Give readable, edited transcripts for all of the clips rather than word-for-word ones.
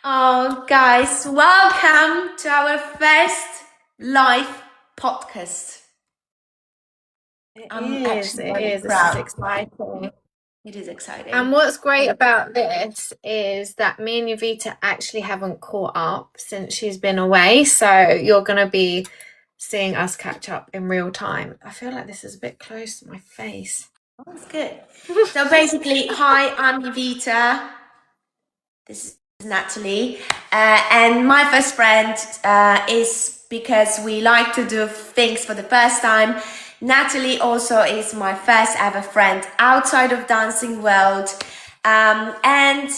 Oh, guys, welcome to our first live podcast. I'm actually It very is. This is proud. exciting. It is And exciting. what's great about this is that me and Jowita actually haven't caught up since she's been away. So you're going to be seeing us catch up in real time. I feel like this is a bit close to my face. Oh, that's good. So basically, hi, I'm Jowita. This is Natalie. And my first friend is because we like to do things for the first time. Natalie also is my first ever friend outside of dancing world. And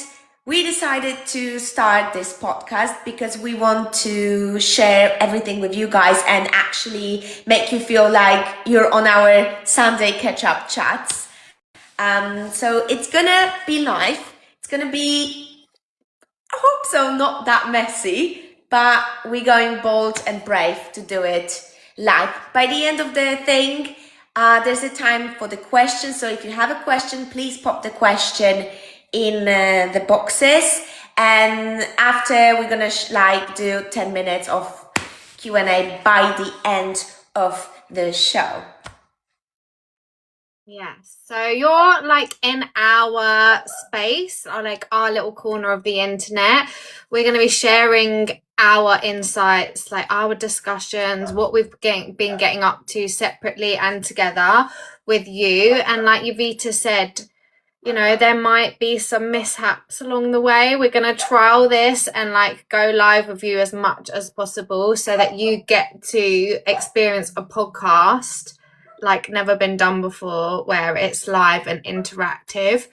we decided to start this podcast because we want to share everything with you guys and actually make you feel like you're on our Sunday catch-up chats. So it's gonna be live. It's gonna be, I hope so, not that messy, but we're going bold and brave to do it live. By the end of the thing, there's a time for the question. So if you have a question, please pop the question in the boxes. And after, we're gonna do 10 minutes of Q&A by the end of the show. Yes. So you're like in our space, or like our little corner of the internet. We're going to be sharing our insights, like our discussions, what we've been getting up to separately and together with you. And like Jowita said, there might be some mishaps along the way. We're going to trial this and like go live with you as much as possible so that you get to experience a podcast like never been done before, where it's live and interactive.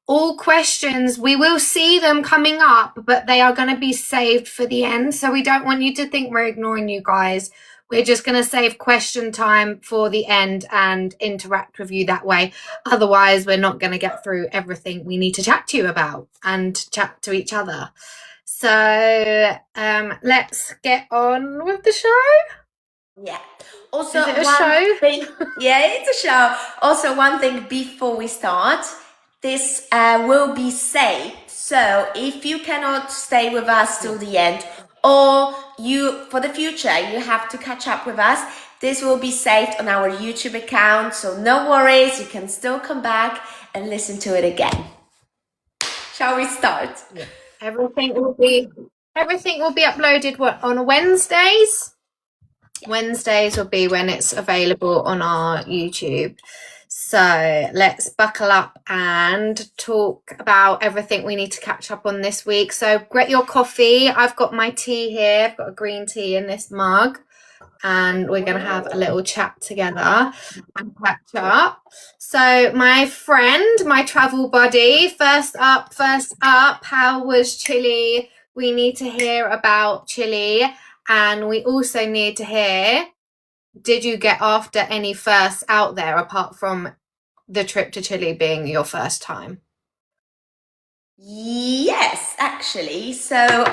All questions, we will see them coming up, but they are going to be saved for the end. So we don't want you to think we're ignoring you guys. We're just going to save question time for the end and interact with you that way. Otherwise, we're not going to get through everything we need to chat to you about and chat to each other. So let's get on with the show. Yeah. Also, Is it a show? thing, yeah, it's a show. Also, one thing before we start, this will be saved. So if you cannot stay with us till the end, or you, for the future, you have to catch up with us, this will be saved on our YouTube account. So no worries, you can still come back and listen to it again. Shall we start? Yeah. Everything will be uploaded on Wednesdays. Wednesdays will be when it's available on our YouTube. So let's buckle up and talk about everything we need to catch up on this week. So get your coffee. I've got my tea here. I've got a green tea in this mug. And we're going to have a little chat together and catch up. So my friend, my travel buddy, first up, how was Chile? We need to hear about Chile. And we also need to hear, did you get after any firsts out there apart from the trip to Chile being your first time? Yes, actually. So,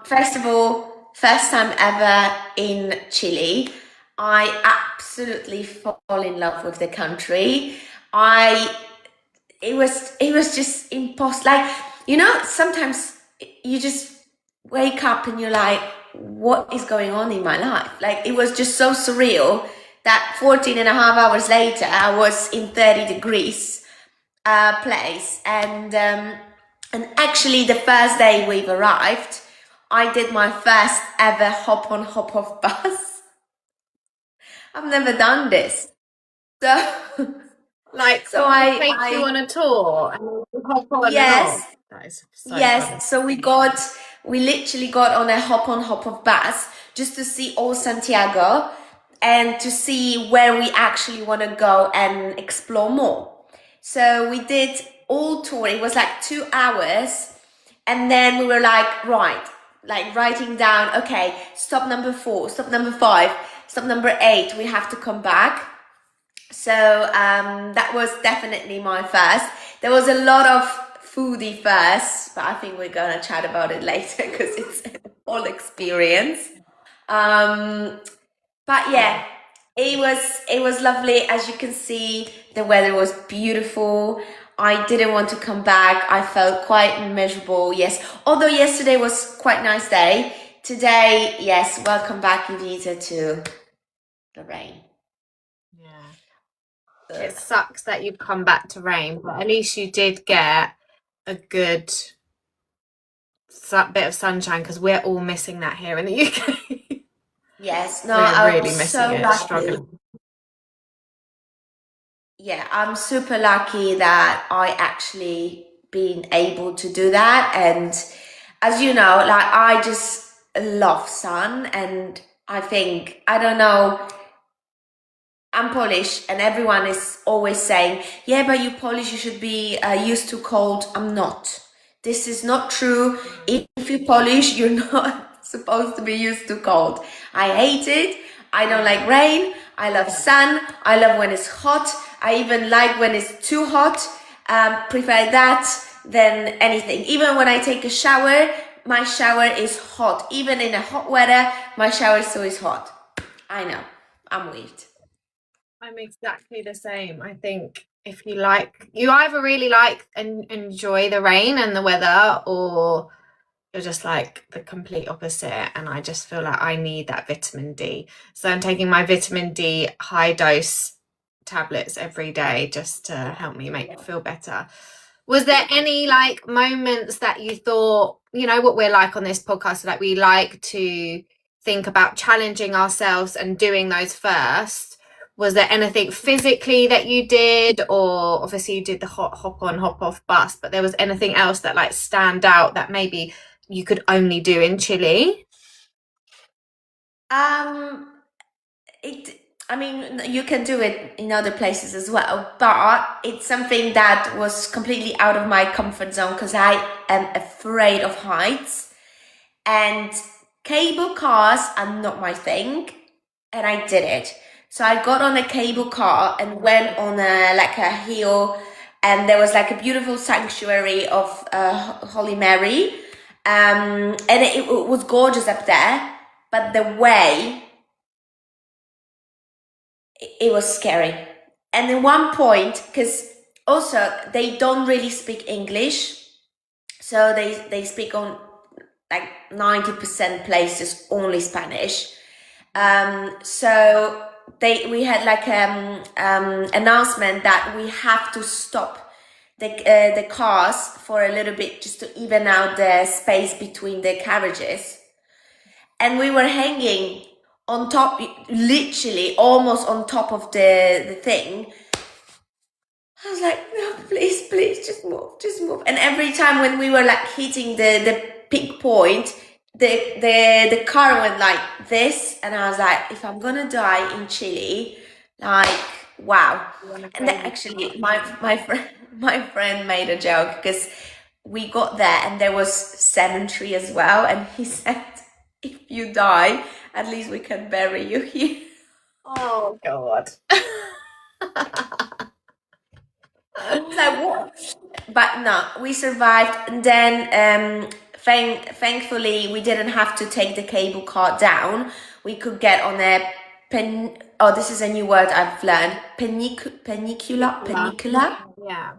first of all, first time ever in Chile. I absolutely fall in love with the country. I it was just impossible. Like, sometimes you just wake up and you're like, what is going on in my life? Like, it was just so surreal that 14 and a half hours later, I was in 30 degrees place. And actually, the first day we've arrived, I did my first ever hop on, hop off bus. I've never done this. So, Like, so take you on a tour and you hop on and yes, off. That is so funny. yes. So we literally got on a hop on, hop off bus just to see all Santiago and to see where we actually want to go and explore more. So we did all tour. It was like 2 hours. And then we were like, right, like writing down, okay, stop number 4, stop number 5, stop number 8, we have to come back. So that was definitely my first. There was a lot of foodie first, but I think we're gonna chat about it later because it's a whole experience. But yeah, it was lovely. As you can see, the weather was beautiful. I didn't want to come back. I felt quite miserable. Yes, although yesterday was quite a nice day. Today, yes, welcome back, Jowita, to the rain. Yeah. It sucks that you've come back to rain, but at least you did get a good bit of sunshine because we're all missing that here in the UK. Yes, no, We're I'm really missing so it, lucky. struggling. Yeah, I'm super lucky that I actually been able to do that. And as you know, like I just love sun, and I think, I don't know, I'm Polish, and everyone is always saying, yeah, but you Polish, you should be used to cold. I'm not. This is not true. If you're Polish, you're not supposed to be used to cold. I hate it. I don't like rain. I love sun. I love when it's hot. I even like when it's too hot. Prefer that than anything. Even when I take a shower, my shower is hot. Even in a hot weather, my shower is always hot. I know. I'm weird. I'm exactly the same. I think if you like, you either really like and enjoy the rain and the weather, or you're just like the complete opposite. And I just feel like I need that vitamin D. So I'm taking my vitamin D high dose tablets every day just to help me feel better. Was there any like moments that you thought, you know what we're like on this podcast, like we like to think about challenging ourselves and doing those first? Was there anything physically that you did, or obviously you did the hop on, hop off bus, but there was anything else that like stand out that maybe you could only do in Chile? I mean, you can do it in other places as well, but it's something that was completely out of my comfort zone because I am afraid of heights, and cable cars are not my thing, and I did it. So I got on a cable car and went on a hill, and there was like a beautiful sanctuary of Holy Mary, and it was gorgeous up there, but the way, it was scary. And at one point, because also they don't really speak English, so they speak on like 90% places only Spanish. So we had like announcement that we have to stop the cars for a little bit just to even out the space between the carriages, and we were hanging on top, literally almost on top of the thing. I was like, no, please, just move. And every time when we were like hitting the peak point, the car went like this, and I was like, if I'm gonna die in Chile, like, wow. And then actually, my friend made a joke because we got there and there was cemetery as well, and he said, if you die, at least we can bury you here. Oh God. So what? But no, we survived. And then thankfully we didn't have to take the cable car down. We could get on a this is a new word I've learned. Penicular. Yeah.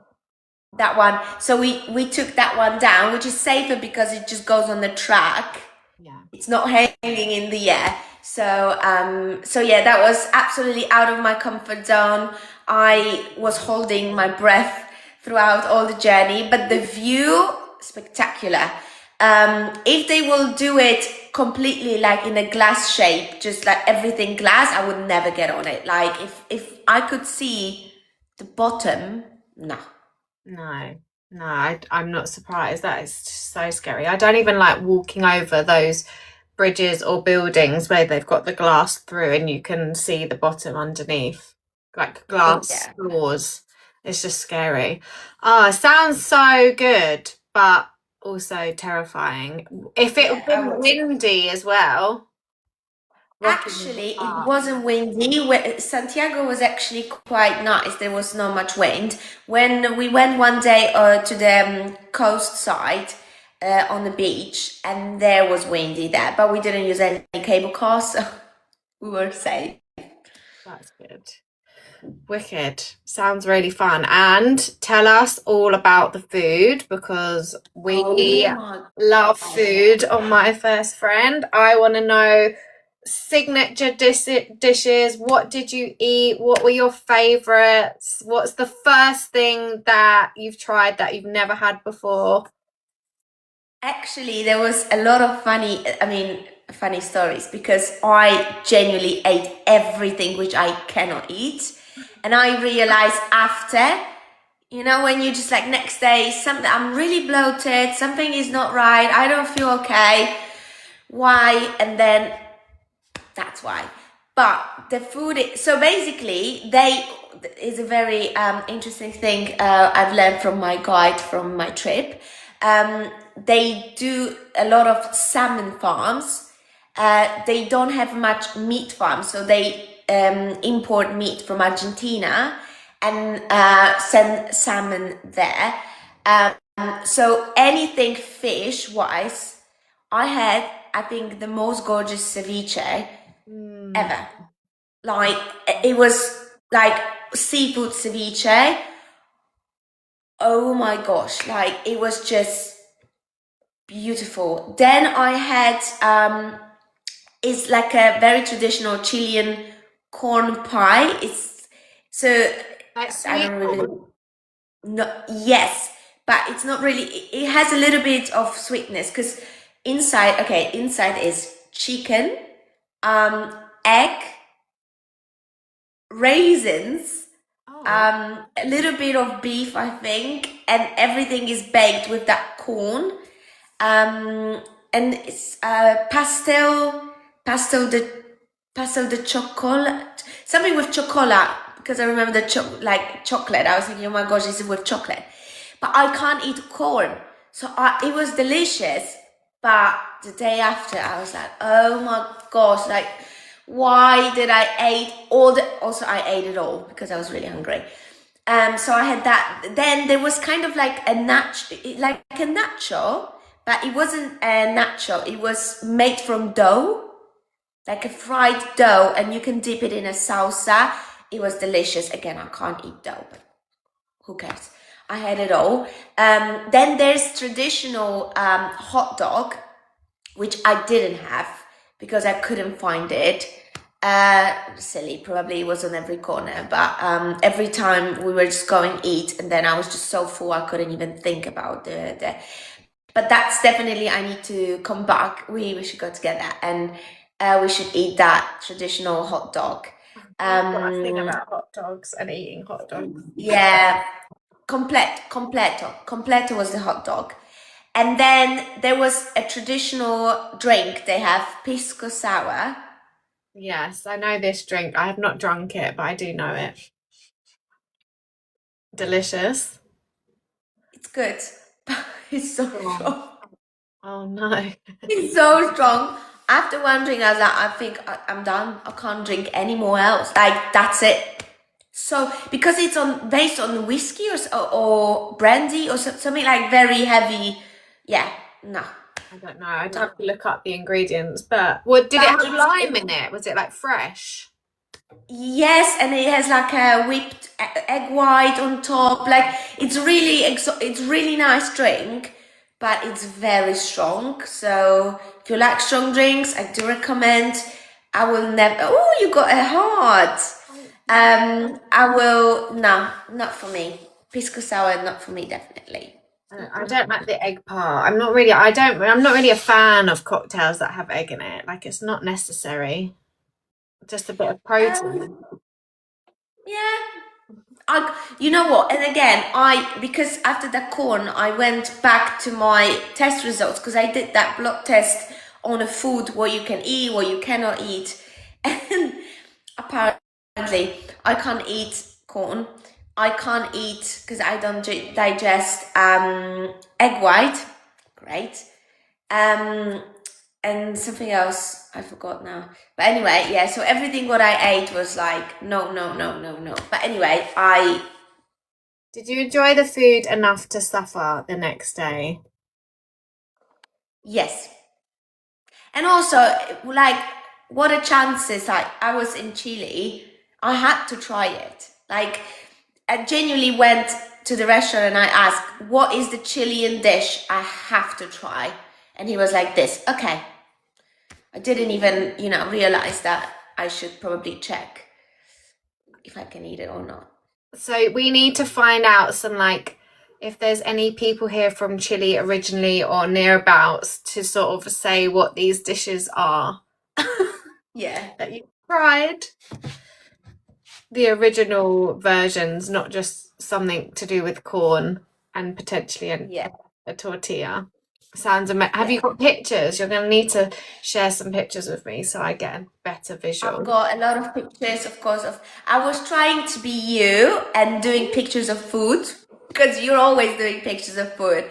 That one. So we took that one down, which is safer because it just goes on the track. Yeah. It's not hanging in the air. So yeah, that was absolutely out of my comfort zone. I was holding my breath throughout all the journey, but the view, spectacular. If they will do it completely like in a glass shape, just like everything glass, I would never get on it. Like if I could see the bottom, no. No, I'm not surprised. That is so scary. I don't even like walking over those bridges or buildings where they've got the glass through and you can see the bottom underneath, like glass floors. It's just scary. Oh, it sounds so good, but also terrifying. If it had been windy as well. Actually, it wasn't windy. Santiago was actually quite nice. There was not much wind. When we went one day to the coast side on the beach, and there was windy there, but we didn't use any cable cars, so we were safe. That's good. Wicked. Sounds really fun. And tell us all about the food because we Oh my love God. food on My First Friend. I want to know signature dishes. What did you eat? What were your favorites? What's the first thing that you've tried that you've never had before? Actually, there was a lot of funny stories because I genuinely ate everything which I cannot eat. And I realized after, when you just like next day, something, I'm really bloated, something is not right, I don't feel okay. Why? And then that's why. But the food, so basically, they is a very interesting thing I've learned from my guide from my trip. They do a lot of salmon farms. They don't have much meat farms, so they import meat from Argentina and send salmon there. So anything fish wise, I had, I think, the most gorgeous ceviche ever. Like it was like seafood ceviche. Oh my gosh, like it was just beautiful. Then I had it's like a very traditional Chilean corn pie. It's so Like I sweet. don't really no yes, but it's not really it has a little bit of sweetness because inside is chicken, egg, raisins, Oh, a little bit of beef, I think, and everything is baked with that corn. And it's pastel de pastel de chocolate, something with chocolate because I remember the like chocolate. I was thinking, oh my gosh, this is with chocolate, but I can't eat corn, so it was delicious. But the day after, I was like, oh my gosh, like why did I eat all the? Also, I ate it all because I was really hungry. So I had that. Then there was kind of like like a nacho, but it wasn't a nacho. It was made from dough, like a fried dough, and you can dip it in a salsa. It was delicious. Again, I can't eat dough, but who cares? I had it all. Then there's traditional hot dog, which I didn't have because I couldn't find it. Silly, probably it was on every corner, but every time we were just going eat, and then I was just so full I couldn't even think about the. But that's definitely I need to come back. We should go together and we should eat that traditional hot dog. I've got a thing Um, about hot dogs and eating hot dogs. yeah, completo was the hot dog. And then there was a traditional drink. They have pisco sour. Yes, I know this drink. I have not drunk it, but I do know it. Delicious. It's good, but it's so Oh, strong. oh no. It's so strong. After one drink, I was like, I think I'm done. I can't drink any more else. Like that's it. So because it's on based on whiskey or brandy or something like very heavy. Yeah, no. I don't know. I'd have to look up the ingredients, but what did it But have lime in it? Was it like fresh? yes, and it has like a whipped egg white on top. Like it's really nice drink, but it's very strong. So if you like strong drinks, I do recommend. I will never. Oh, you got a heart. I will. No, not for me. Pisco sour, not for me, definitely. I don't like the egg part. I'm not really a fan of cocktails that have egg in it. Like it's not necessary. Just a bit of Um, protein. yeah, you know what? And again, because after that corn, I went back to my test results because I did that blood test on a food what you can eat, what you cannot eat, and apparently I can't eat corn. I can't eat because I don't digest egg white. Great. Um, and something else I forgot now. But anyway, yeah. So everything what I ate was like no, no, no, no, no. But anyway, Did you enjoy the food enough to suffer the next day? yes. And also, like, what a chances! I was in Chile. I had to try it. Like, I genuinely went to the restaurant and I asked, what is the Chilean dish I have to try? And he was like, this. Okay. I didn't even, realize that I should probably check if I can eat it or not. So we need to find out some, like, if there's any people here from Chile originally or nearabouts to sort of say what these dishes are. Yeah. That you tried. The original versions, not just something to do with corn and potentially a tortilla. Sounds amazing. Have you got pictures? You're going to need to share some pictures with me so I get a better visual. I've got a lot of pictures, of course. I was trying to be you and doing pictures of food because you're always doing pictures of food.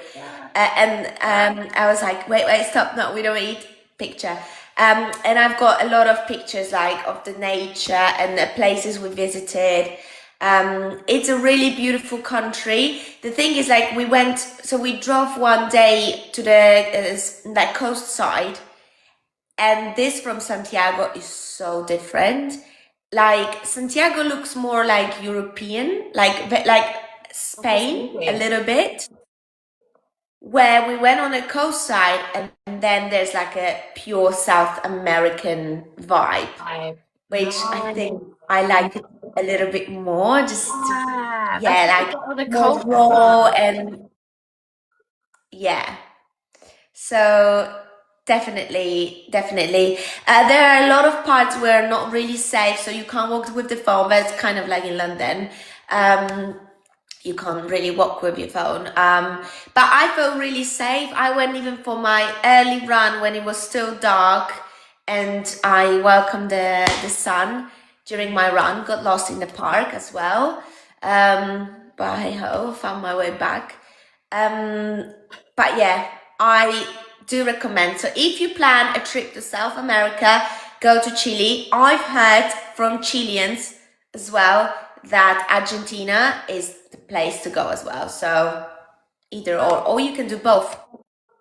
I was like, wait, stop. No, we don't eat picture. And I've got a lot of pictures like of the nature and the places we visited. It's a really beautiful country. The thing is, like, we drove one day to the coast side, and this from Santiago is so different. Like, Santiago looks more like European, like Spain a little bit, where we went on a coast side, and then there's like a pure South American vibe, which I think I like it a little bit more. Just like more raw and So definitely. There are a lot of parts where not really safe, so you can't walk with the phone. But it's kind of like in London. You can't really walk with your phone. But I felt really safe. I went even for my early run when it was still dark, and I welcomed the sun during my run. Got lost in the park as well. But hey ho, found my way back. But yeah, I do recommend. So if you plan a trip to South America, go to Chile. I've heard from Chileans as well that Argentina is the place to go as well. So either or you can do both.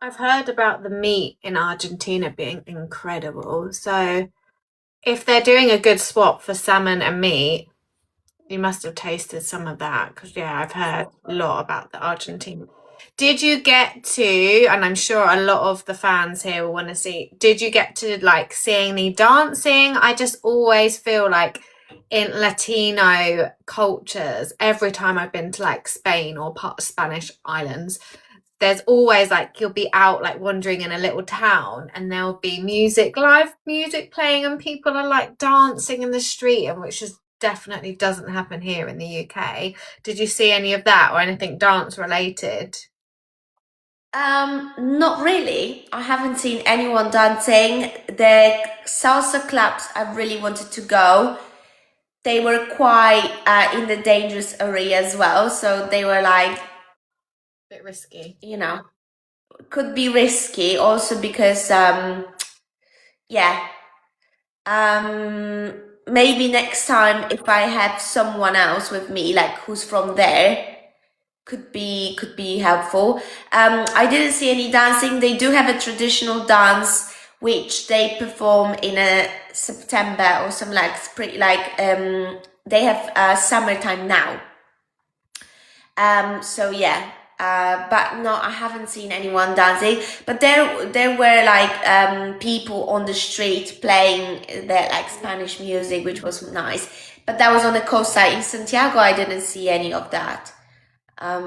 I've heard about the meat in Argentina being incredible. So if they're doing a good swap for salmon and meat, you must have tasted some of that, because I've heard a lot about the Argentina. Did you get to, and I'm sure a lot of the fans here will want to see, did you get to like see any dancing? I just always feel like in Latino cultures, every time I've been to like Spain or part of Spanish islands, there's always like, you'll be out like wandering in a little town and there'll be live music playing, and people are like dancing in the street, and which is definitely doesn't happen here in the UK. Did you see any of that or anything dance related? Not really. I haven't seen anyone dancing. The salsa clubs I really wanted to go. They were quite in the dangerous area as well, so they were like a bit risky. Could be risky also because maybe next time if I have someone else with me, like who's from there, could be helpful. I didn't see any dancing. They do have a traditional dance which they perform in a September or some like spring, like they have summertime now. But no, I haven't seen anyone dancing. But there were like people on the street playing their like Spanish music, which was nice. But that was on the coast side. In Santiago, I didn't see any of that. But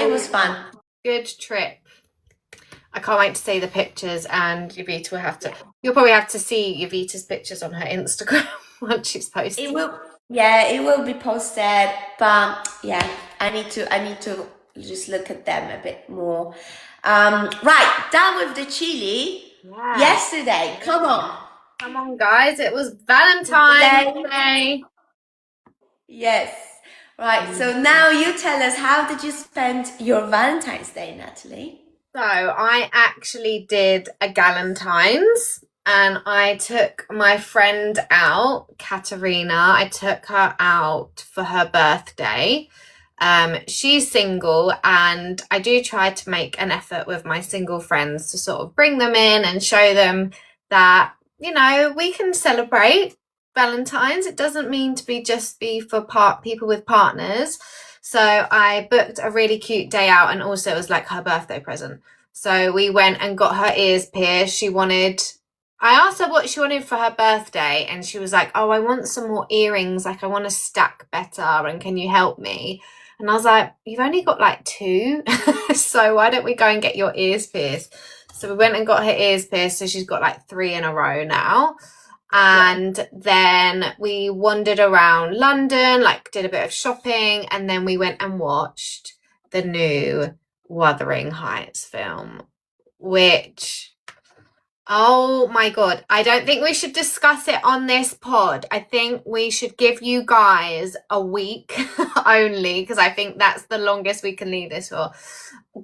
it was fun. Good trip. I can't wait to see the pictures, and Jowita you'll probably have to see Jowita's pictures on her Instagram once she's posted. It will be posted, but I need to just look at them a bit more. Right, done with the Chile. Yesterday, come on guys, it was Valentine Day. Yes. Right, so now you tell us, how did you spend your Valentine's Day, Natalie? So I actually did a Galentine's, and I took my friend out, Katerina. I took her out for her birthday. She's single, and I do try to make an effort with my single friends to sort of bring them in and show them that, we can celebrate Valentine's. It doesn't mean to be just be for people with partners. So I booked a really cute day out, and also it was like her birthday present. So we went and got her ears pierced. I asked her what she wanted for her birthday, and she was like, "Oh, I want some more earrings. Like, I want to stack better, and can you help me?" And I was like, "You've only got like two, so why don't we go and get your ears pierced?" So we went and got her ears pierced, so she's got like three in a row now. And then we wandered around London, like did a bit of shopping, and then we went and watched the new Wuthering Heights film, which, oh my God, I don't think we should discuss it on this pod. I think we should give you guys a week only, because I think that's the longest we can leave this for.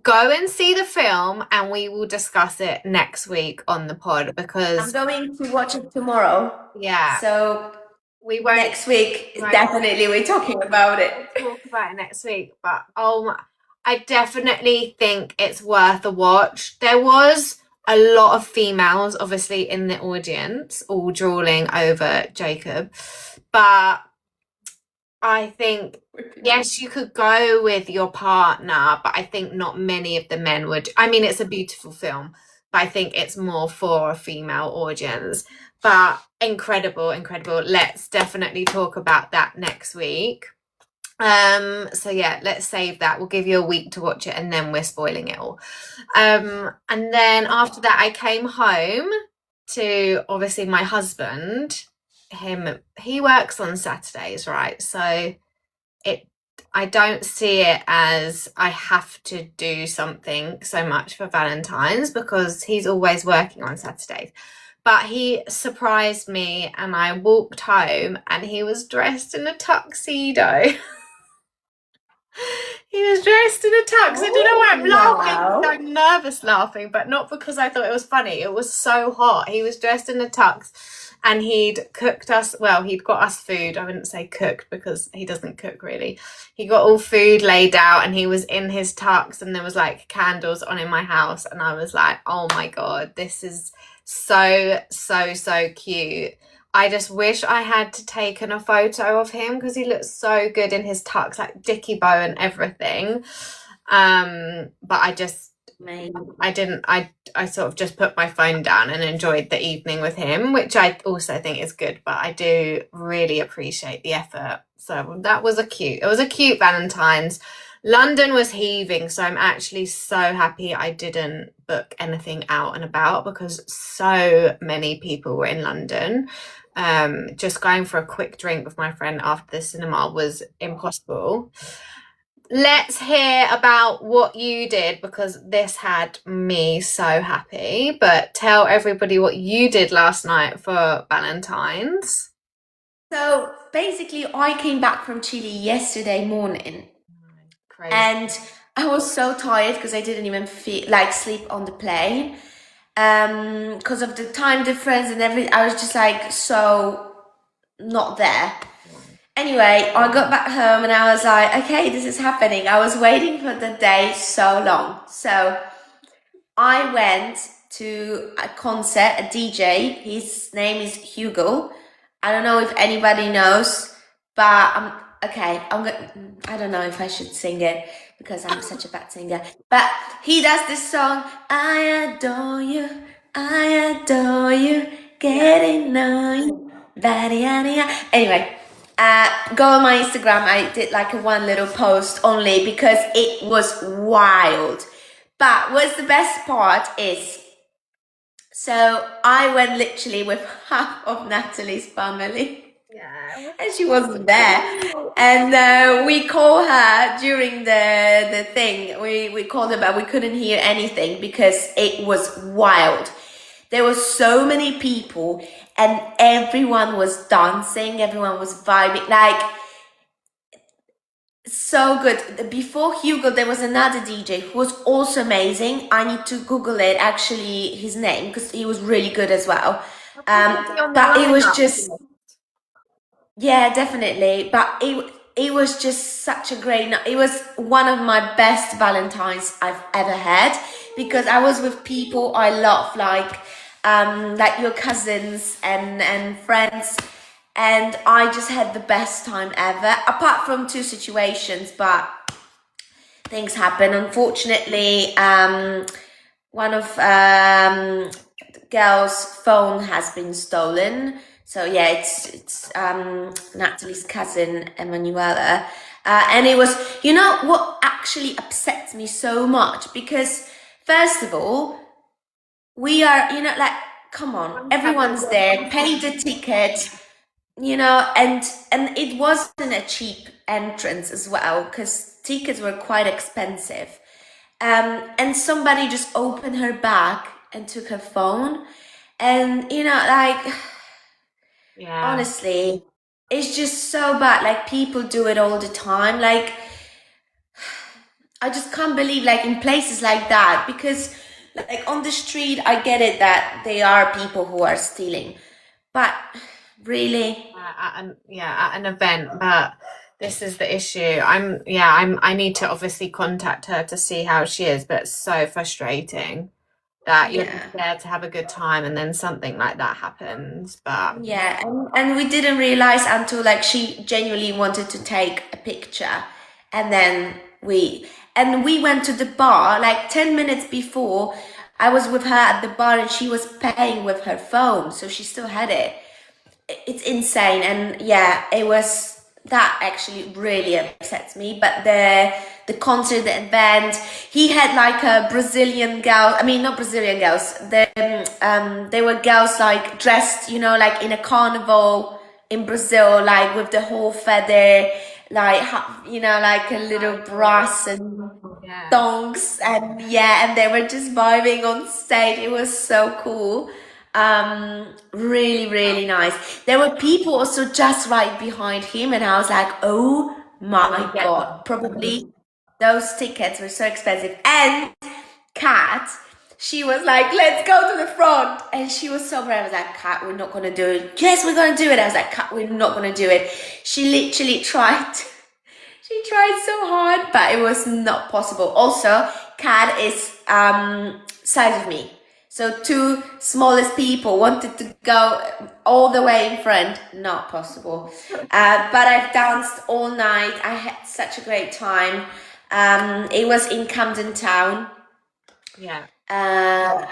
Go and see the film, and we will discuss it next week on the pod, because I'm going to watch it tomorrow. yeah, So we won't next week, definitely we're talking about it. talk about it next week, but I definitely think it's worth a watch. There was a lot of females obviously in the audience, all drooling over Jacob, but I think yes, you could go with your partner, but I think not many of the men would. I mean, it's a beautiful film, but I think it's more for a female audience. But incredible. Let's definitely talk about that next week. So yeah, let's save that. We'll give you a week to watch it, and then we're spoiling it all. And then after that, I came home to obviously my husband. He works on Saturdays, right? So I don't see it as I have to do something so much for Valentine's, because he's always working on Saturdays. But he surprised me, and I walked home and he was dressed in a tuxedo. He was dressed in a tux. I don't know why I'm laughing. I'm nervous laughing, but not because I thought it was funny. It was so hot. He was dressed in a tux, and he'd cooked us, well, he'd got us food. I wouldn't say cooked, because he doesn't cook really. He got all food laid out, and he was in his tux, and there was like candles on in my house, and I was like, oh my God, this is so cute. I just wish I had taken a photo of him, because he looks so good in his tux, like dicky bow and everything. But I didn't. I sort of just put my phone down and enjoyed the evening with him, which I also think is good, but I do really appreciate the effort. So it was a cute Valentine's. London was heaving, so I'm actually so happy I didn't book anything out and about, because so many people were in London. Just going for a quick drink with my friend after the cinema was impossible. Let's hear about what you did, because this had me so happy. But tell everybody what you did last night for Valentine's. So basically, I came back from Chile yesterday morning. Crazy. And I was so tired, because I didn't even feel like sleep on the plane. Because of the time difference and everything. I was just like so not there. Anyway, I got back home and I was like, okay, this is happening. I was waiting for the day so long. So I went to a concert, a DJ. His name is Hugo. I don't know if anybody knows, but I don't know if I should sing it, because I'm such a bad singer. But he does this song, I adore you, getting on you, anyway. Go on my Instagram. I did like one little post only, because it was wild. But what's the best part is, so I went literally with half of Natalie's family. Yeah. And she wasn't there. And we called her during the thing. We called her, but we couldn't hear anything, because it was wild. There were so many people, and everyone was dancing, everyone was vibing, like so good. Before Hugo, there was another DJ who was also amazing. I need to Google it, actually, his name, because he was really good as well. But it was just, yeah, definitely. But it was just such a great night. It was one of my best Valentines I've ever had, because I was with people I love, like your cousins and friends. and I just had the best time ever, apart from two situations, but things happen. Unfortunately, one of girl's phone has been stolen. So yeah, it's Natalie's cousin Emanuela, and it was, you know what actually upsets me so much, because first of all, we are, like, come on, everyone's there, paid the ticket, and it wasn't a cheap entrance as well, because tickets were quite expensive. And somebody just opened her bag and took her phone, and like, Yeah. honestly, it's just so bad. Like, people do it all the time. Like, I just can't believe, like, in places like that, because, like, on the street, I get it that they are people who are stealing, but really, At an event, but this is the issue. I need to obviously contact her to see how she is, but it's so frustrating that you're yeah. just there to have a good time and then something like that happens. But Yeah, and we didn't realize until, like, she genuinely wanted to take a picture, and then we went to the bar like 10 minutes before. I was with her at the bar, and she was paying with her phone, so she still had it. It's insane, and yeah, it was that actually really upsets me. But the concert, the event, he had like a Brazilian girl. I mean, not Brazilian girls. They were girls like dressed, like in a carnival in Brazil, like with the whole feather, like like a little brass and yeah, thongs, and yeah, and they were just vibing on stage. It was so cool. Really, really nice. There were people also just right behind him, and I was like, oh my God, probably those tickets were so expensive. And Kat, she was like, let's go to the front. And she was so brave. I was like, Kat, we're not going to do it. Yes, we're going to do it. I was like, Kat, we're not going to do it. She literally tried. She tried so hard, but it was not possible. Also, Kat is size of me. So two smallest people wanted to go all the way in front. Not possible. But I've danced all night. I had such a great time. It was in Camden Town. yeah, Uh,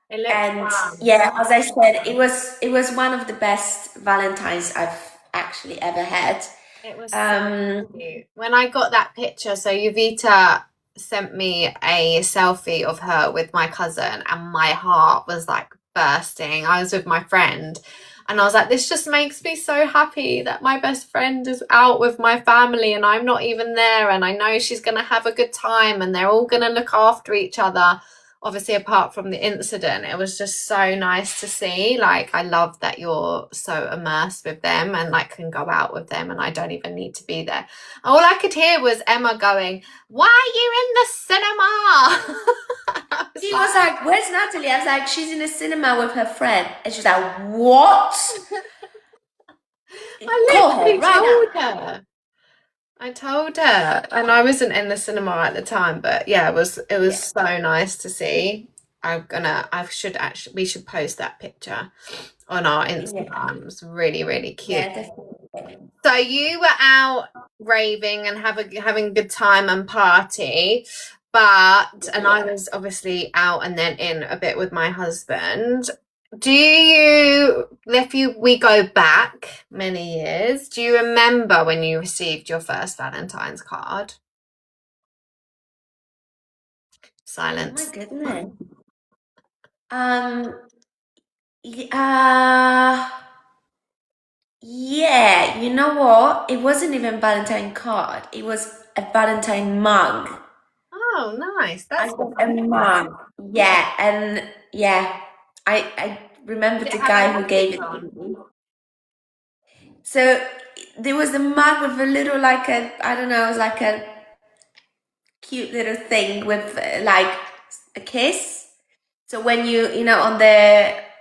it looks and fun. yeah, as I said, it was one of the best Valentines I've actually ever had. It was so Um, cute. When I got that picture, so Jowita sent me a selfie of her with my cousin, and my heart was like bursting. I was with my friend, and I was like, this just makes me so happy that my best friend is out with my family and I'm not even there. And I know she's going to have a good time and they're all going to look after each other. Obviously, apart from the incident, it was just so nice to see. Like, I love that you're so immersed with them and like can go out with them, and I don't even need to be there. All I could hear was Emma going, "Why are you in the cinema?" I was She like, was like, "Where's Natalie?" I was like, "She's in the cinema with her friend." And she's like, "What?" I Call her literally right told her. I told her, and I wasn't in the cinema at the time, but yeah, it was now. so nice to see. We should post that picture on our Yeah, Instagram. It was really, really cute. yeah, definitely. So you were out raving and having a good time and party, and I was obviously out and then in a bit with my husband. If we go back many years, do you remember when you received your first Valentine's card? Oh my Silence. goodness. Um, uh, yeah, you know what? It wasn't even Valentine card. It was a Valentine mug. Oh, nice. I That's got a mug. Yeah, and yeah, I remember Did it the have guy who gave emojis it to on? me. So there was a mug with a little, like a, I don't know, it was like a cute little thing with like a kiss. So when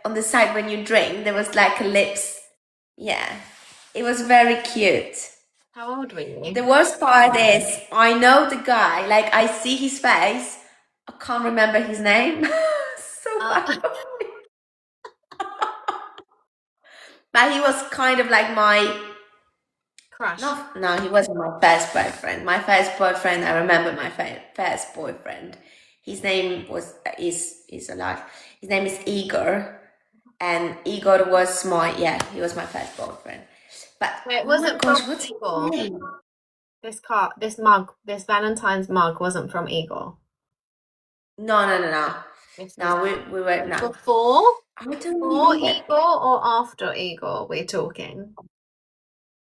on the side when you drink, there was like a lips. Yeah, it was very cute. How old were The you? worst part is I know the guy, like I see his face, I can't remember his name. So Uh, bad. But he was kind of like my Crush. no, he wasn't my first boyfriend. My first boyfriend, I remember my first boyfriend. His name is alive. His name is Igor, and Igor was he was my first boyfriend. But So it oh my wasn't gosh, from what's his Igor. name? This mug, this Valentine's mug wasn't from Igor. No. This was No, we were no. before I don't before remember. Igor or after Igor we're talking.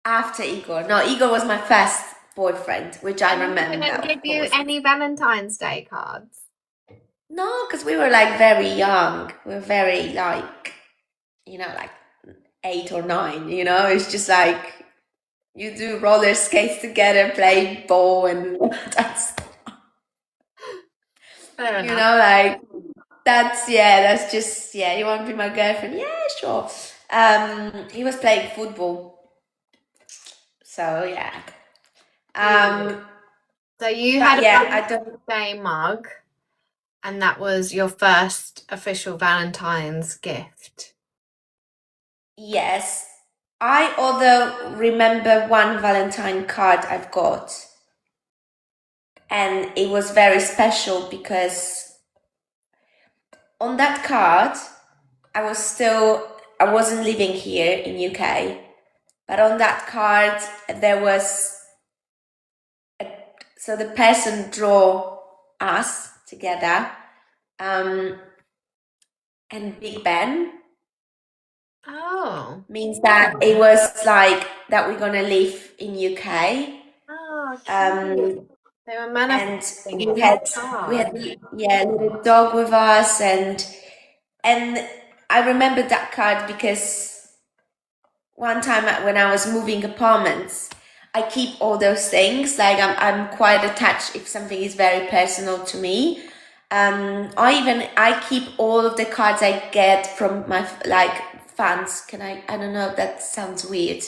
After Igor. No, Igor was my first boyfriend, which I And he remember, didn't give of you course. any Valentine's Day cards. No, because we were like very young. We were very like, like 8 or 9, it's just like you do roller skates together, play ball, and that's, Fair enough. like that's just, you want to be my girlfriend? Yeah, sure. He was playing football, so yeah. So you But had a yeah, I Valentine's don't. Day mug, and that was your first official Valentine's gift. Yes, I although remember one Valentine card I've got, and it was very special because on that card, I wasn't living here in UK, but on that card there was, so the person draw us together, and Big Ben Oh. means that it was like that we're gonna live in UK. Oh, cute. Um, They were and manifesting we it. had Oh. a little dog with us, and I remember that card because one time when I was moving apartments, I keep all those things. Like I'm quite attached if something is very personal to me. I keep all of the cards I get from my fans. I don't know if that sounds weird,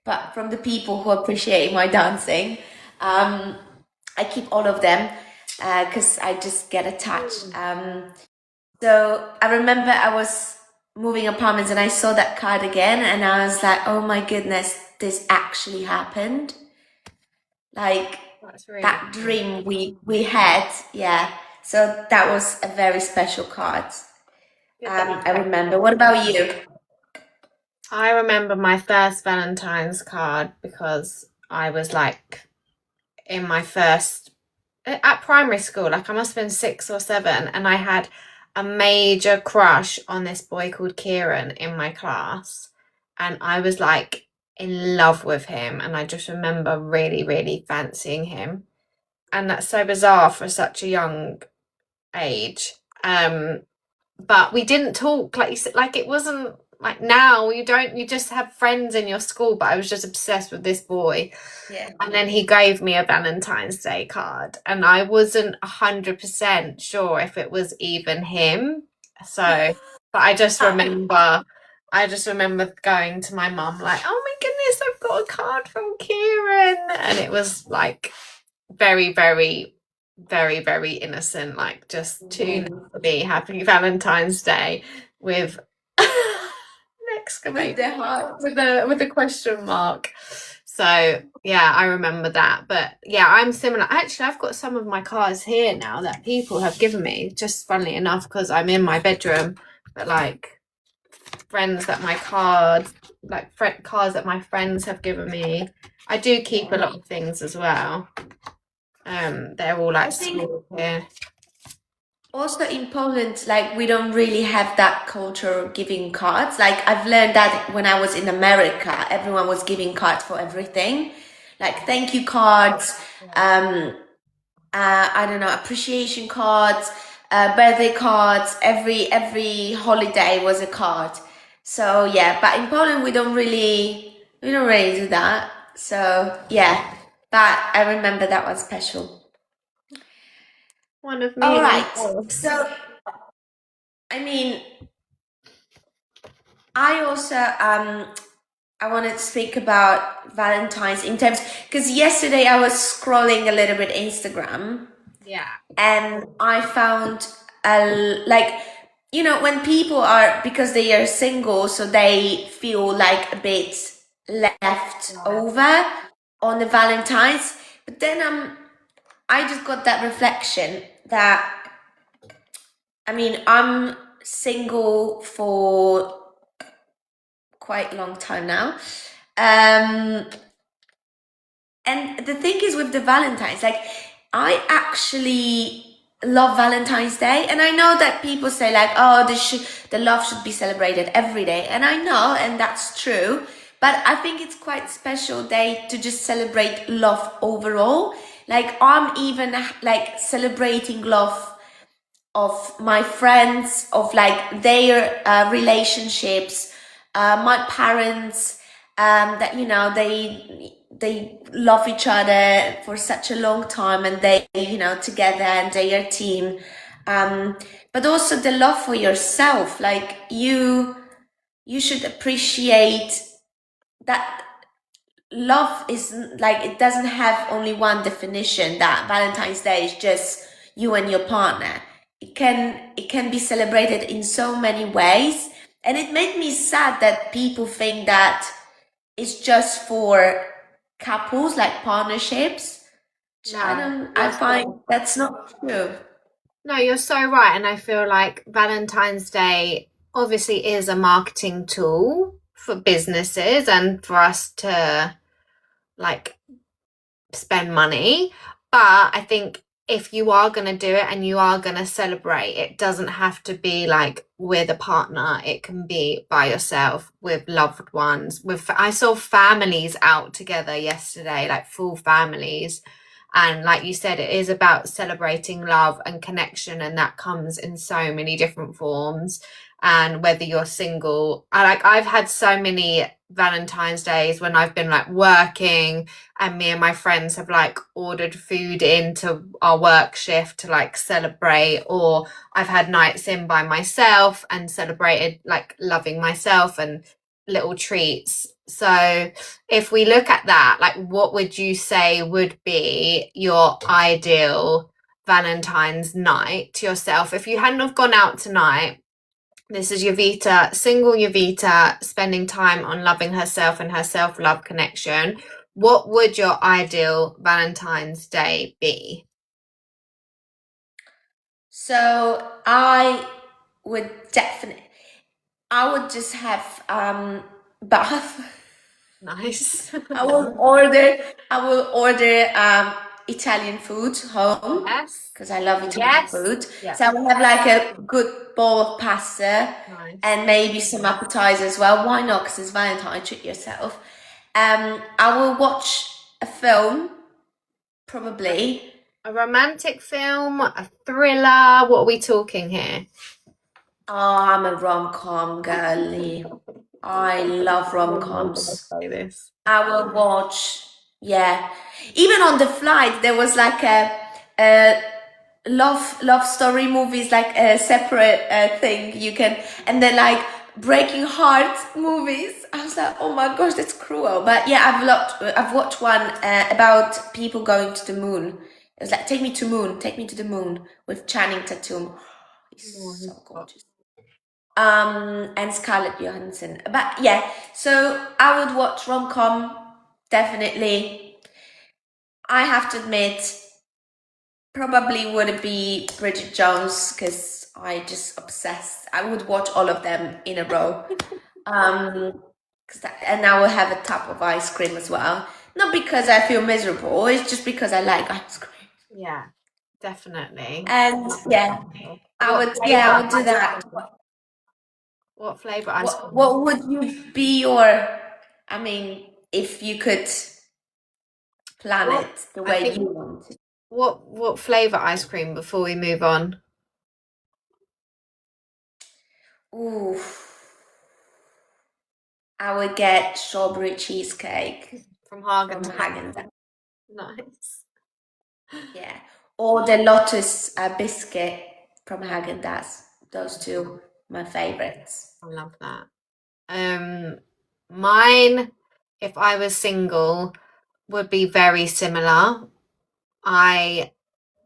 but from the people who appreciate my dancing. I keep all of them because I just get attached. So I remember I was moving apartments and I saw that card again and I was like, oh my goodness, this actually happened. Like That's really that dream we had, yeah. So that was a very special card. good that you I remember. What about you? I remember my first Valentine's card because I was like in my first at primary school, like I must have been 6 or 7, and I had a major crush on this boy called Kieran in my class, and I was like in love with him, and I just remember really, really fancying him, and that's so bizarre for such a young age. But we didn't talk like you said, like it wasn't like now you just have friends in your school, but I was just obsessed with this boy. Yeah. And then he gave me a Valentine's Day card, and I wasn't 100% sure if it was even him. So, but I just remember going to my mum like, "Oh my goodness, I've got a card from Kieran," and it was like very, very, very, very innocent, like just too nice to be happy Valentine's Day with an With exclamation the heart. with a question mark. So yeah, I remember that. But yeah, I'm similar. Actually, I've got some of my cards here now that people have given me, just funnily enough, because I'm in my bedroom. But like friends that my cards, like cards that my friends have given me. I do keep a lot of things as well. They're all like small here. Also in Poland, like we don't really have that culture of giving cards. Like I've learned that when I was in America, everyone was giving cards for everything, like thank you cards, I don't know, appreciation cards, birthday cards. Every holiday was a card. So yeah, but in Poland we don't really do that. So yeah, but I remember that was special. One of All many. right, so I mean, I also I wanted to speak about Valentine's in terms because yesterday I was scrolling a little bit Instagram Yeah. and I found a like when people are, because they are single, so they feel like a bit left Yeah. over on the Valentine's. But then I just got that reflection that, I mean, I'm single for quite a long time now. Um, and the thing is with the Valentine's, like, I actually love Valentine's Day, and I know that people say like, oh, the love should be celebrated every day, and I know, and that's true. But I think it's quite special day to just celebrate love overall. Like I'm even like celebrating love of my friends, of like their relationships, my parents, that they love each other for such a long time, and they together, and they are a team. But also the love for yourself, like you should appreciate that love is like, it doesn't have only one definition, that Valentine's Day is just you and your partner. It can be celebrated in so many ways, and it made me sad that people think that it's just for couples, like partnerships. No, I you're find so that's not true. no, you're so right. And I feel like Valentine's Day obviously is a marketing tool for businesses and for us to like spend money. But I think if you are going to do it and you are going to celebrate, it doesn't have to be like with a partner. It can be by yourself, with loved ones. I saw families out together yesterday, like full families. And like you said, it is about celebrating love and connection, and that comes in so many different forms. And whether you're single, I've had so many Valentine's days when I've been like working, and me and my friends have like ordered food into our work shift to like celebrate, or I've had nights in by myself and celebrated like loving myself and little treats. So if we look at that, like what would you say would be your ideal Valentine's night to yourself if you hadn't have gone out tonight? This is Jowita, single Jowita, spending time on loving herself and her self-love connection. What would your ideal Valentine's Day be? So would definitely I would just have bath. Nice. I will order Italian food home, Yes. because I love Italian Yes. food. Yeah. So I will have like a good bowl of pasta Nice. and maybe some appetizers as well. Why not? Because it's Valentine, treat yourself. I will watch a film, probably. A romantic film, a thriller. What are we talking here? Oh, I'm a rom-com girly. I love rom-coms. Say this. I will watch, yeah. Even on the flight, there was like a love story movies, like a separate thing you can, and then like breaking heart movies. I was like, oh my gosh, that's cruel. But yeah, I've watched one about people going to the moon. It was like, take me to the moon, with Channing Tatum. He's so gorgeous. And Scarlett Johansson. But yeah, so I would watch rom-com, definitely. I have to admit, probably would be Bridget Jones, because I just obsessed. I would watch all of them in a row. And I will have a tub of ice cream as well. Not because I feel miserable, it's just because I like ice cream. Yeah, definitely. And yeah, I would do that. What flavour ice cream? What would you be your, I mean, if you could plan Well, it the I way think you want it? what flavour ice cream before we move on? Ooh, I would get strawberry cheesecake From from Haagen-Dazs. Haagen-Dazs. Nice. Yeah, or the Lotus biscuit from Haagen-Dazs. Those two, my favorites. I love that. Mine, if I was single, would be very similar. I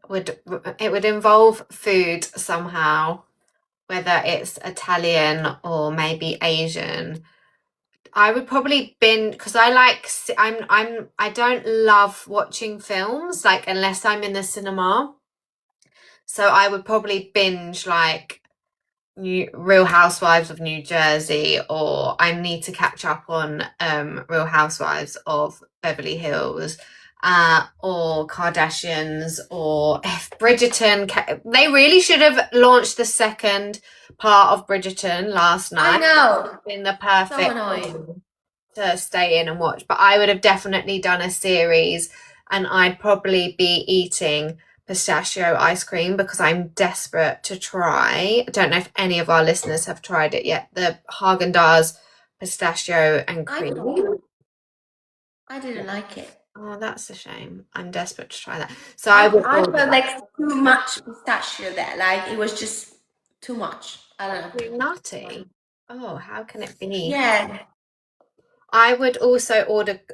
would It would involve food somehow. whether it's Italian or maybe Asian. I would probably binge because I don't love watching films like unless I'm in the cinema. So I would probably binge like Real Housewives of New Jersey, or I need to catch up on Real Housewives of Beverly Hills, or Kardashians, or if Bridgerton. They really should have launched the second part of Bridgerton last I night. know. Been the So perfect annoying. to stay in and watch, but I would have definitely done a series, and I'd probably be eating pistachio ice cream because I'm desperate to try. I don't know if any of our listeners have tried it yet. The Haagen-Dazs pistachio and I cream. didn't like it. Oh, that's a shame. I'm desperate to try that. So I I would felt order like too much pistachio there. Like it was just too much. I don't know. too nutty. Oh, how can it be? Yeah. I would also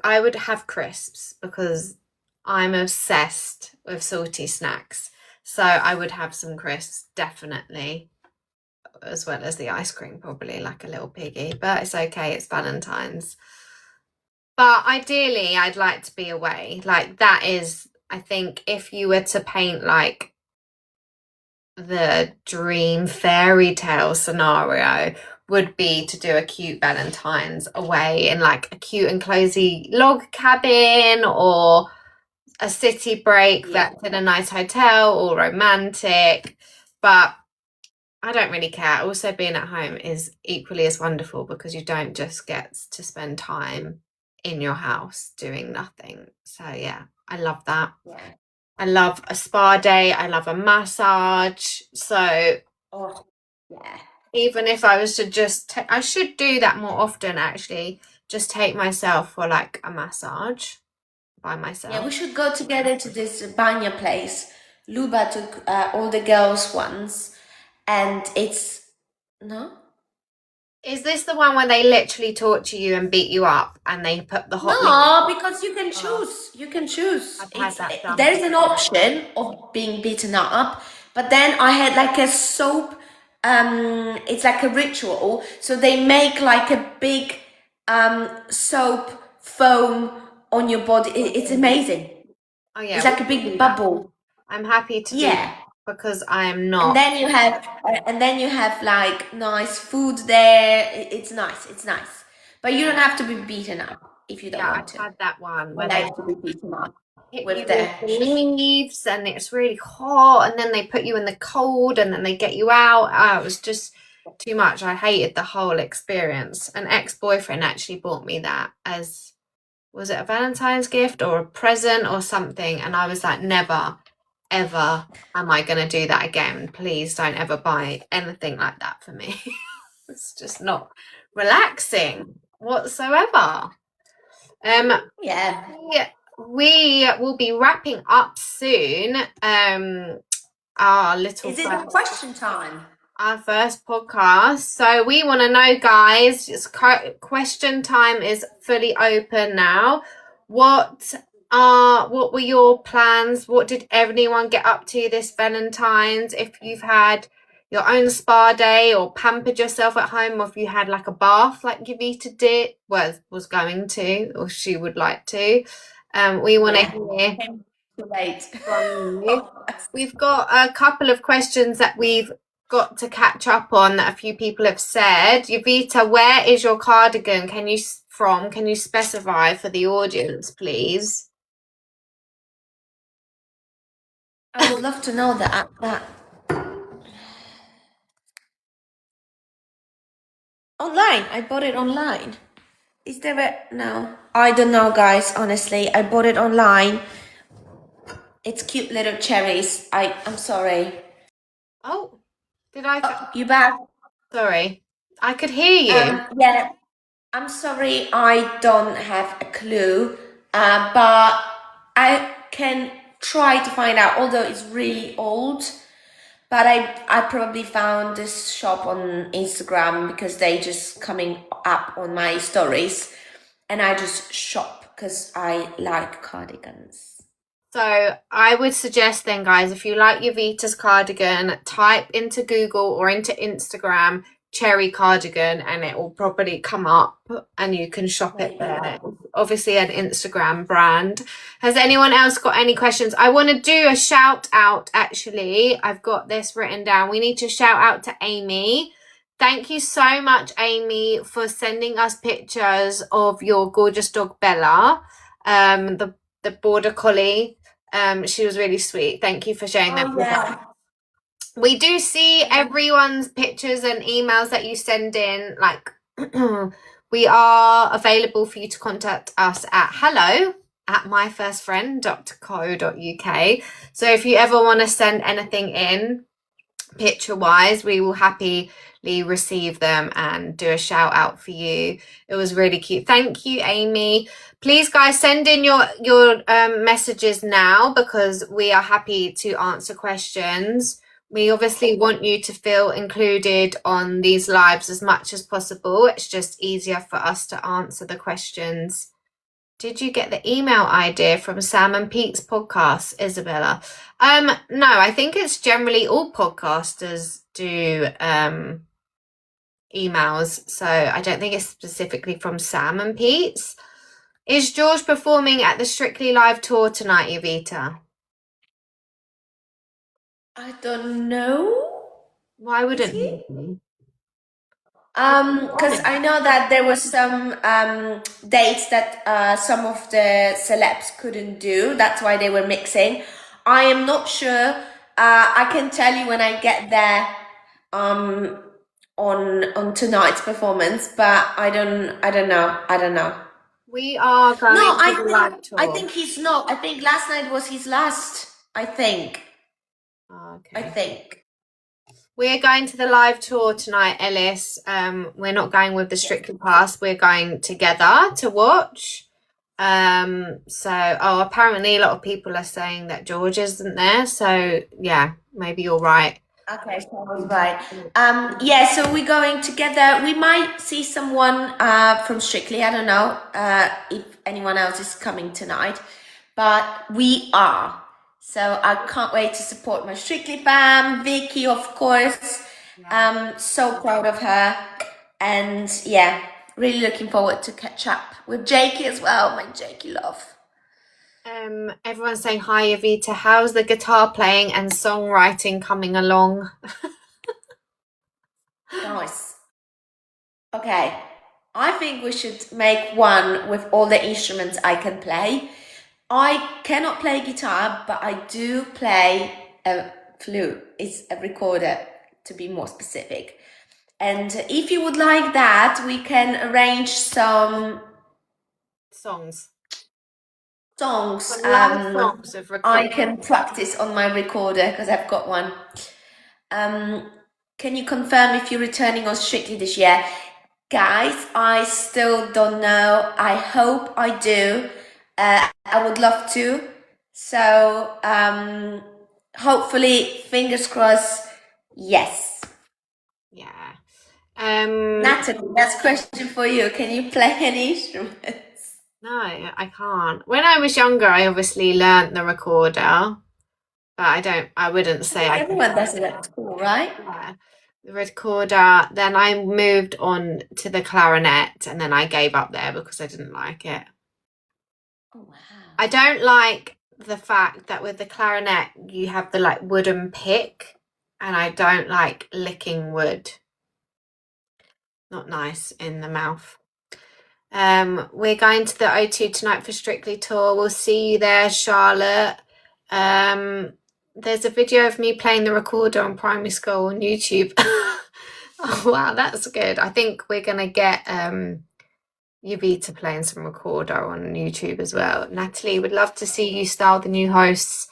I would have crisps because I'm obsessed with salty snacks. So I would have some crisps, definitely, as well as the ice cream, probably like a little piggy. But it's okay, it's Valentine's. But ideally, I'd like to be away. Like, that is, I think, if you were to paint like the dream fairy tale scenario, would be to do a cute Valentine's away in like a cute and cozy log cabin, or a city break that's in a nice hotel, or romantic. But I don't really care. Also, being at home is equally as wonderful because you don't just get to spend time in your house doing nothing. So yeah, I love that. Yeah. I love a spa day. I love a massage. So Oh, yeah. even if I was to just, I should do that more often actually. Just take myself for like a massage by myself. Yeah, we should go together to this banya place. Luba took all the girls once, and it's no. Is this the one where they literally torture you and beat you up and they put the hot No, because you can choose. You can choose. I've had that done. There's an option of being beaten up, but then I had like a soap. It's like a ritual. So they make like a big soap foam on your body. It's amazing. Oh yeah, It's like a big bubble. I'm happy to do Yeah. that because I am And not. then you have like nice food there. It's nice. It's nice. But you don't have to be beaten up if you don't Yeah, want I've to. had that one I where they like to be beaten up hit with you the with the leaves and it's really hot, and then they put you in the cold and then they get you out. Oh, it was just too much. I hated the whole experience. An ex-boyfriend actually bought me that as, was it a Valentine's gift or a present or something? And I was like, never, ever am I going to do that again. Please don't ever buy anything like that for me. It's just not relaxing whatsoever. yeah. We will be wrapping up soon. Our little Is it a question time? our first podcast. So we want to know, guys. Question time is fully open now. What were your plans? What did everyone get up to this Valentine's? If you've had your own spa day or pampered yourself at home, or if you had like a bath like Jowita did, was going to, or she would like to. We want to hear Too late. from you. We've got a couple of questions that we've got to catch up on that a few people have said. Jowita, where is your cardigan? Can you specify for the audience, please? I would love to know that. Online. I bought it online. Is there a no? I don't know, guys. Honestly, I bought it online. It's cute little cherries. I'm sorry. Oh, did I? You back? Sorry, I could hear you. Yeah. I'm sorry. I don't have a clue. But I can try to find out. Although it's really old. But I probably found this shop on Instagram because they just coming up on my stories, and I just shop because I like cardigans. So I would suggest then, guys, if you like Jowita's cardigan, type into Google or into Instagram cherry cardigan and it will probably come up and you can shop it there. Obviously an Instagram brand. Has anyone else got any questions? I want to do a shout out actually. I've got this written down. We need to shout out to Amy. Thank you so much, Amy, for sending us pictures of your gorgeous dog Bella, the border collie. She was really sweet. Thank you for sharing that with us. We do see everyone's pictures and emails that you send in. Like, we are available for you to contact us at hello@myfirstfriend.co.uk. So if you ever want to send anything in, picture-wise, we will happily receive them and do a shout out for you. It was really cute. Thank you, Amy. Please, guys, send in your messages now because we are happy to answer questions. We obviously want you to feel included on these lives as much as possible. It's just easier for us to answer the questions. Did you get the email idea from Sam and Pete's podcast, Isabella? No, I think it's generally all podcasters do emails, so I don't think it's specifically from Sam and Pete's. Is George performing at the Strictly Live tour tonight, Jowita? I don't know. Why wouldn't he? he? Because I know that there were some dates that some of the celebs couldn't do. That's why they were mixing. I am not sure. I can tell you when I get there on tonight's performance, but I don't know. We are going to the live tour. I think he's not. I think last night was his last. I think. Okay. I think. We're going to the live tour tonight, Ellis. We're not going with the Strictly Pass. We're going together to watch. Apparently a lot of people are saying that George isn't there. So yeah, maybe you're right. Okay, so I was right. So we're going together. We might see someone from Strictly. I don't know if anyone else is coming tonight, but we are. So I can't wait to support my Strictly fam, Vicky, of course. So proud of her. And yeah, really looking forward to catch up with Jakey as well, my Jakey love. Everyone's saying hi, Jowita. How's the guitar playing and songwriting coming along? Nice. Okay, I think we should make one with all the instruments I can play. I cannot play guitar, but I do play a flute. It's a recorder, to be more specific. And if you would like that, we can arrange some songs. I can practice on my recorder because I've got one. Can you confirm if you're returning on Strictly this year? Guys, I still don't know. I hope I do. I would love to. So hopefully, fingers crossed, yes. Yeah. Natalie, that's a question for you. Can you play any instruments? No, I can't. When I was younger, I obviously learnt the recorder, but I wouldn't say everyone does it at school, right? Yeah. The recorder, then I moved on to the clarinet and then I gave up there because I didn't like it. Oh, wow. I don't like the fact that with the clarinet you have the like wooden pick and I don't like licking wood. Not nice in the mouth. We're going to the O2 tonight for Strictly tour. We'll see you there, Charlotte. There's a video of me playing the recorder on primary school on YouTube. Oh wow, that's good. I think we're gonna get Jowita playing some recorder on YouTube as well. Natalie, would love to see you style the new hosts.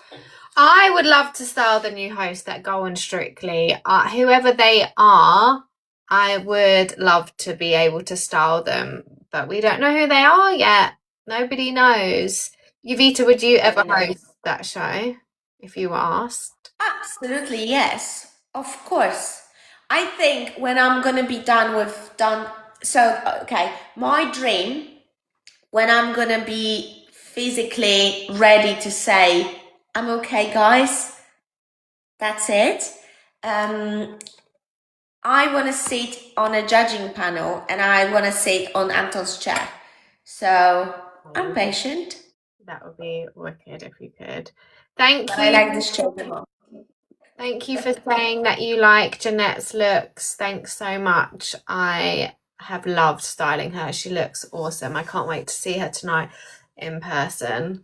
I would love to style the new hosts that go on Strictly. Whoever they are, I would love to be able to style them, but we don't know who they are yet. Nobody knows. Jowita, would you ever host that show if you were asked? Absolutely, yes. Of course. I think when I'm gonna be my dream when I'm gonna be physically ready to say, I'm okay, guys. That's it. I want to sit on a judging panel and I want to sit on Anton's chair. So I'm patient. That would be wicked if you could. Thank But you. I like this chair the most. Thank you for saying that you like Jeanette's looks. Thanks so much. I have loved styling her. She looks awesome. I can't wait to see her tonight in person.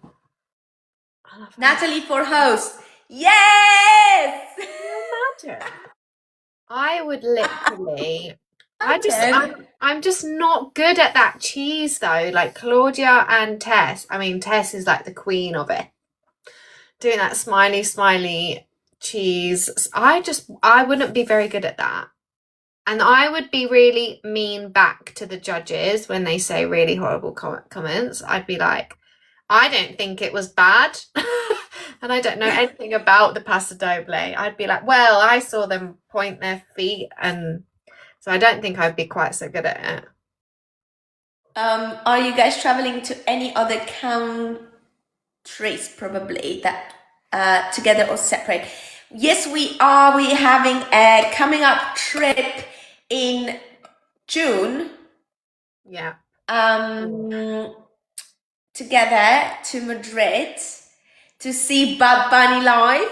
Natalie for host. Yes! Can you imagine? I would literally. Anton. I'm just not good at that cheese though. Like Claudia and Tess. I mean, Tess is like the queen of it. Doing that smiley cheese. I wouldn't be very good at that. And I would be really mean back to the judges when they say really horrible comments. I'd be like, I don't think it was bad. And I don't know anything about the pasta doble. I'd be like, well, I saw them point their feet. And so I don't think I'd be quite so good at it. Are you guys traveling to any other countries probably that together or separate? Yes, we are. We're having a coming up trip in June. Yeah. Together to Madrid to see Bad Bunny live.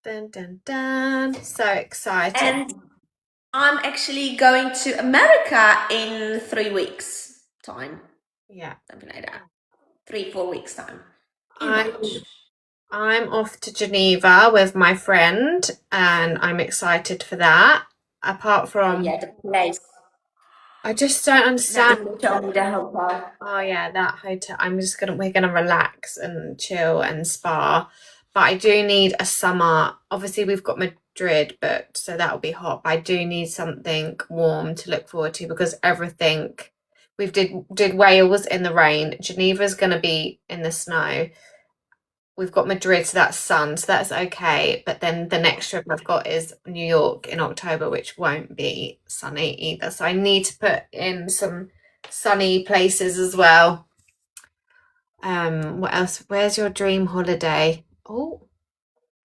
Dun dun dun. So excited. And I'm actually going to America in 3 weeks time. Yeah. Something like that. 3-4 weeks time. I'm off to Geneva with my friend and I'm excited for that. Apart from the place. I just don't understand. Oh yeah, that hotel. We're gonna relax and chill and spa. But I do need a summer. Obviously we've got Madrid booked, so that'll be hot. But I do need something warm to look forward to because everything we've did Wales in the rain. Geneva's gonna be in the snow. We've got Madrid, so that's sun, so that's okay. But then the next trip I've got is New York in October, which won't be sunny either. So I need to put in some sunny places as well. What else? Where's your dream holiday? Oh,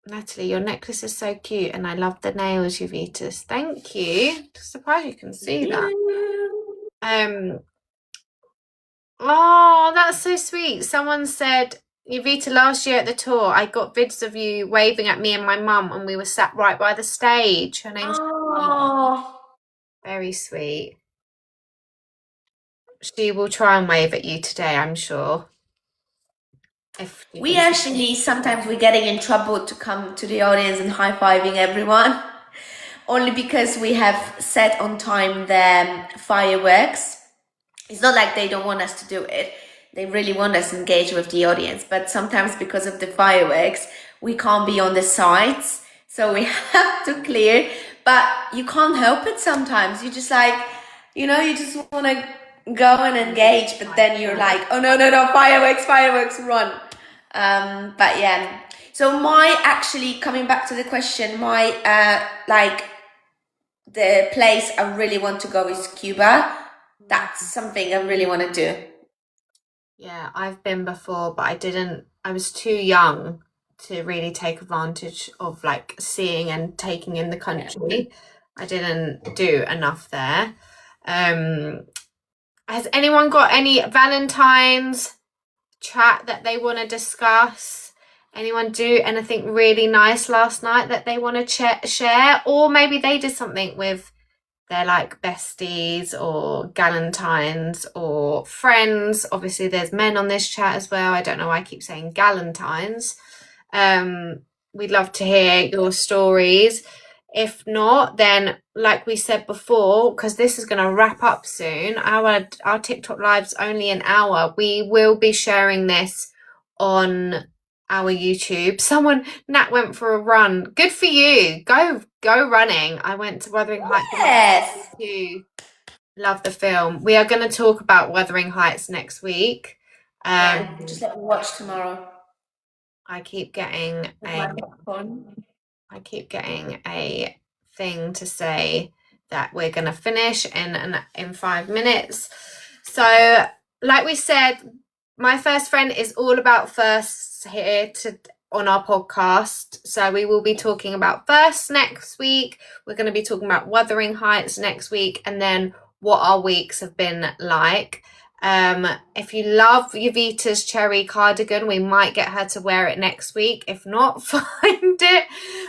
Natalie, your necklace is so cute, and I love the nails, Jovitas. Thank you. Surprised you can see that. Oh, that's so sweet. Someone said, Jowita, last year at the tour, I got vids of you waving at me and my mum, and we were sat right by the stage. Her name's very sweet. She will try and wave at you today, I'm sure. We actually sometimes we're getting in trouble to come to the audience and high-fiving everyone, only because we have set on time the fireworks. It's not like they don't want us to do it. They really want us to engage with the audience, but sometimes because of the fireworks, we can't be on the sides, so we have to clear. But you can't help it sometimes. You just like, you just want to go and engage, but then you're like, oh no, fireworks, run. But yeah. So coming back to the question, the place I really want to go is Cuba. That's something I really want to do. Yeah, I've been before, but I was too young to really take advantage of like seeing and taking in the country. I didn't do enough there. Has anyone got any Valentine's chat that they want to discuss? Anyone do anything really nice last night that they want to share? Or maybe they did something with their like besties or galantines or friends. Obviously there's men on this chat as well. I don't know why I keep saying galantines. We'd love to hear your stories. If not, then like we said before, because this is going to wrap up soon, our TikTok live's only an hour. We will be sharing this on our YouTube. Nat went for a run. Good for you. Go running. I went to Wuthering Heights. Yes. Too. Love the film. We are going to talk about Wuthering Heights next week. Just let me watch tomorrow. I keep getting a thing to say that we're going to finish in 5 minutes. So like we said, My first friend is all about firsts here on our podcast. So we will be talking about firsts next week. We're going to be talking about Wuthering Heights next week, and then what our weeks have been like. If you love Jowita's cherry cardigan, we might get her to wear it next week. If not, find it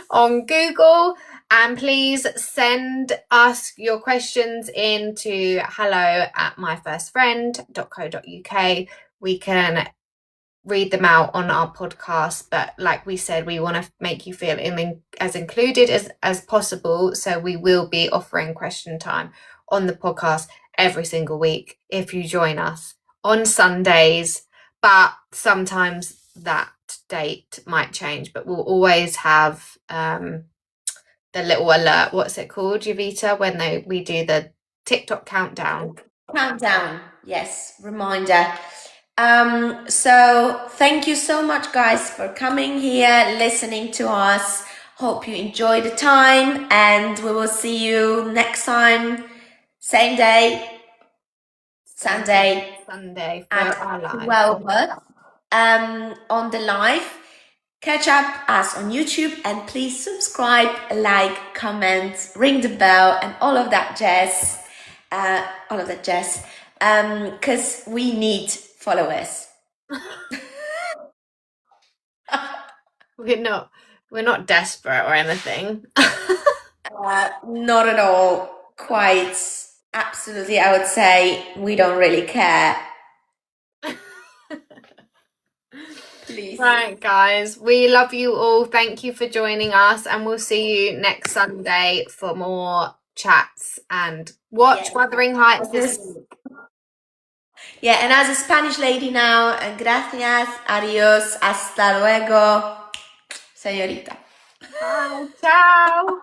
on Google. And please send us your questions in to hello@myfirstfriend.co.uk. We can read them out on our podcast, but like we said, we want to make you feel as included as possible. So we will be offering question time on the podcast every single week if you join us on Sundays, but sometimes that date might change, but we'll always have the little alert, what's it called, Jowita, when we do the TikTok countdown. Yes, reminder. So thank you so much, guys, for coming here, listening to us. Hope you enjoy the time, and we will see you next time, same day, Sunday for our live. 12 on the live. Catch up us on YouTube, and please subscribe, like, comment, ring the bell, and all of that jazz. Because we need followers. We're not desperate or anything. Not at all. Quite absolutely, I would say we don't really care. Please. Right, guys, we love you all. Thank you for joining us, and we'll see you next Sunday for more chats and watch Wuthering Heights this week. Yeah, and as a Spanish lady now, gracias, adios, hasta luego, señorita. Bye, ciao.